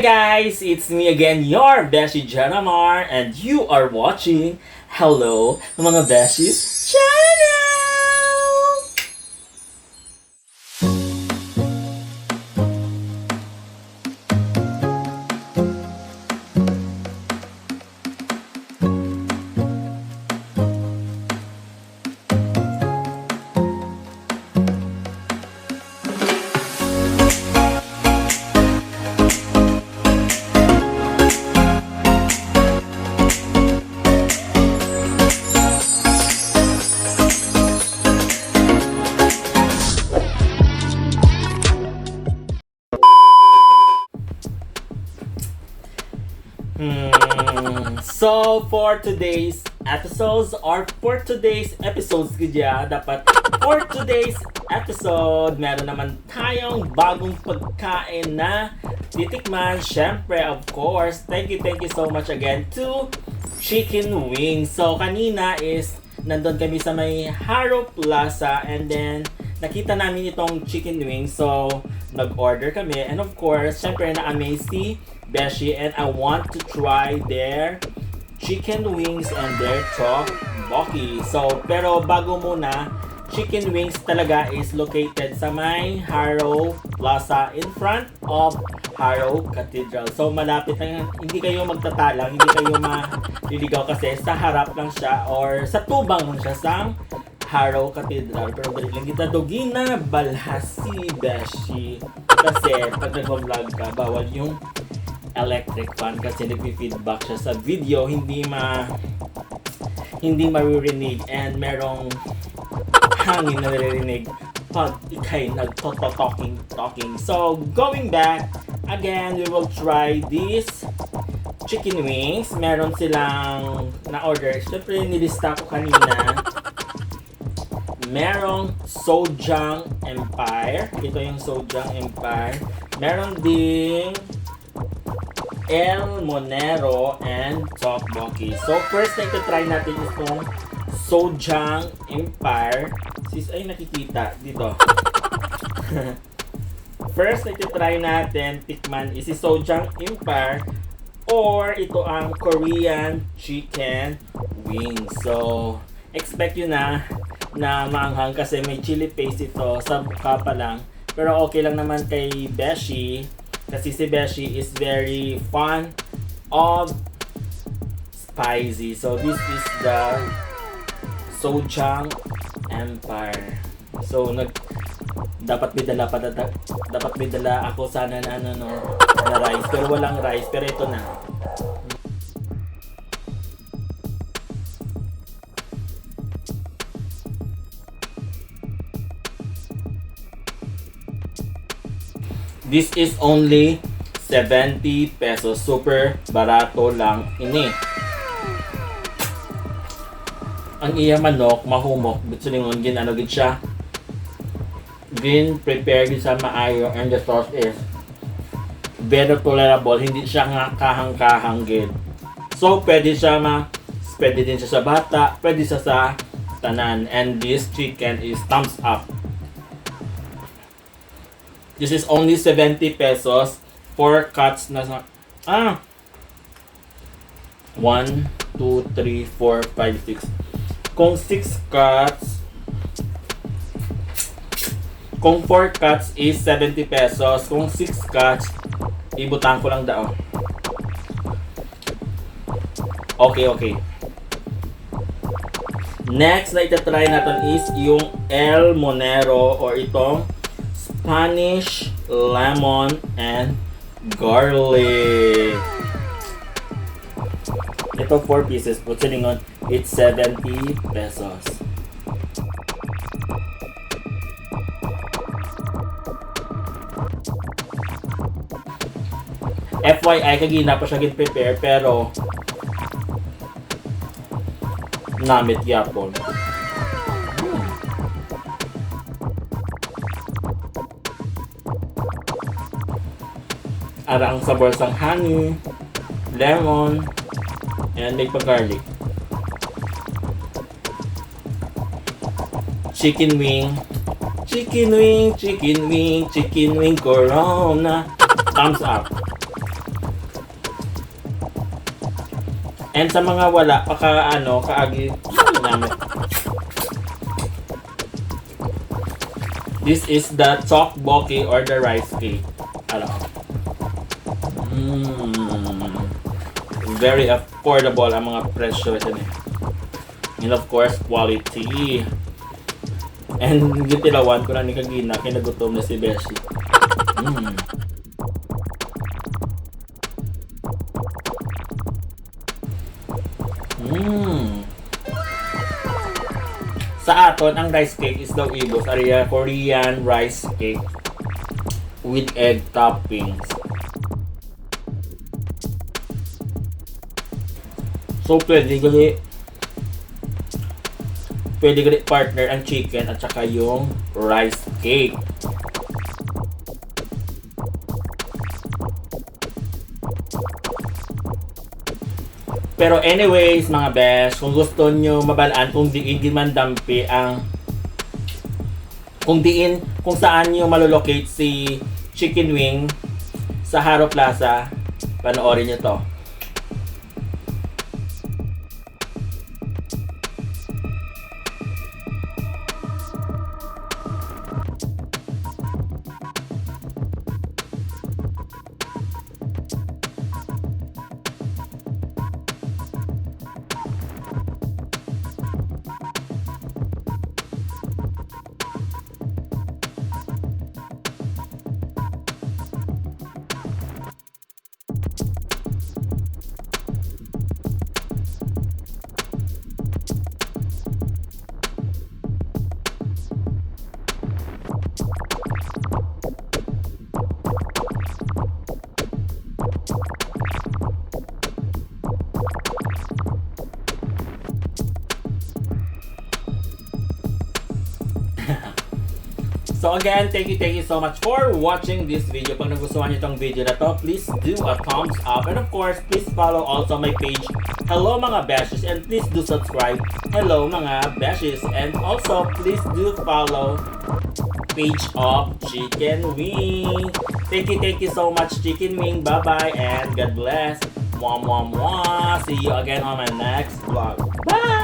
Guys, it's me again, your Beshi Geramar, and you are watching Hello mga Beshies channel! So for today's episodes meron naman tayong bagong pagkain na titikman. Syempre, of course, thank you so much again to Chiking Wing. So kanina is nandun kami sa may Jaro Plaza, and then nakita namin itong Chiking Wing. So nag-order kami, and of course, syempre na-amaze si Beshi, and I want to try their chicken wings and their tteokbokki. So, pero bago muna, Chicken Wings talaga is located sa may Jaro Plaza in front of Jaro Cathedral. So, malapit lang, hindi kayo magtatalang, hindi kayo maliligaw kasi sa harap lang siya or sa tubang lang siya sa Jaro Cathedral. Pero dali lang kita dogina, balhasi, Beshi. Kasi pag nag-vlog ka, bawal yung electric fan kasi nagpi-feedback siya sa video, hindi maririnig, and merong hangin na naririnig pag ikay nagto-talking. So going back again, we will try these chicken wings. Meron silang na-order, syempre nilista ko kanina. Merong Sazon Empire, ito yung Sazon Empire. Meron ding El Monero and tteokbokki. So first na ito-try natin itong Sazon Empire. Ay, nakikita dito. First na ito-try natin tikman is si Sazon Empire, or ito ang Korean chicken wing. So expect yun na maanghang kasi may chili paste ito sa mukha pa lang. Pero okay lang naman kay Beshi. Kasi si Beshi is very fond of spicy. So this is the Sazon Empire. So dapat may dala ako sana na na rice, pero walang rice, pero ito na. This is only 70 pesos. Super barato lang ini. Ang iya manok, mahumok. Bitsulingon, gin siya. Gin prepare sa maayo, and the sauce is very tolerable. Hindi siya nga kahang-kahang gid. So pwede din siya sa bata, pwede siya sa tanan. And this chicken is thumbs up. This is only 70 pesos. 4 cuts na sa... 1, 2, 3, 4, 5, 6. Kung 6 cuts... Kung 4 cuts is 70 pesos. Kung 6 cuts, ibutang ko lang daw. Okay. Next na itatry natin is yung El Monero, or itong Spanish lemon and garlic. Ito 4 pieces. Putsulingon, it's 70 pesos. FYI, kagina pa siya prepare, pero namit yapon. Arang sabor sang honey, lemon, and may pa-garlic. Chicken wing, chicken wing, chicken wing, chicken wing corona. Thumbs up. And sa mga wala, kaagi namin. This is the tteokbokki or the rice cake. Very affordable ang mga presyo ito niya. And of course, quality. And gitilawan ko na ni Kagina, kinagutom na si Beshi. Sa aton, ang rice cake is daw ibos. Ariya, Korean rice cake with egg toppings. So, pwede gali partner ang chicken at saka yung rice cake. Pero anyways, mga besh, kung gusto nyo mabalaan kung diin man dampi ang kung saan nyo malolocate si Chiking Wing sa Jaro Plaza, panoorin nyo to. So again, thank you so much for watching this video. Pag nagustuhan niyo itong video na to, please do a thumbs up. And of course, please follow also my page, Hello Mga Beshies. And please do subscribe, Hello Mga Beshies. And also, please do follow page of Chiking Wing. Thank you so much, Chiking Wing. Bye-bye and God bless. Mwah, mwah, mwah. See you again on my next vlog. Bye!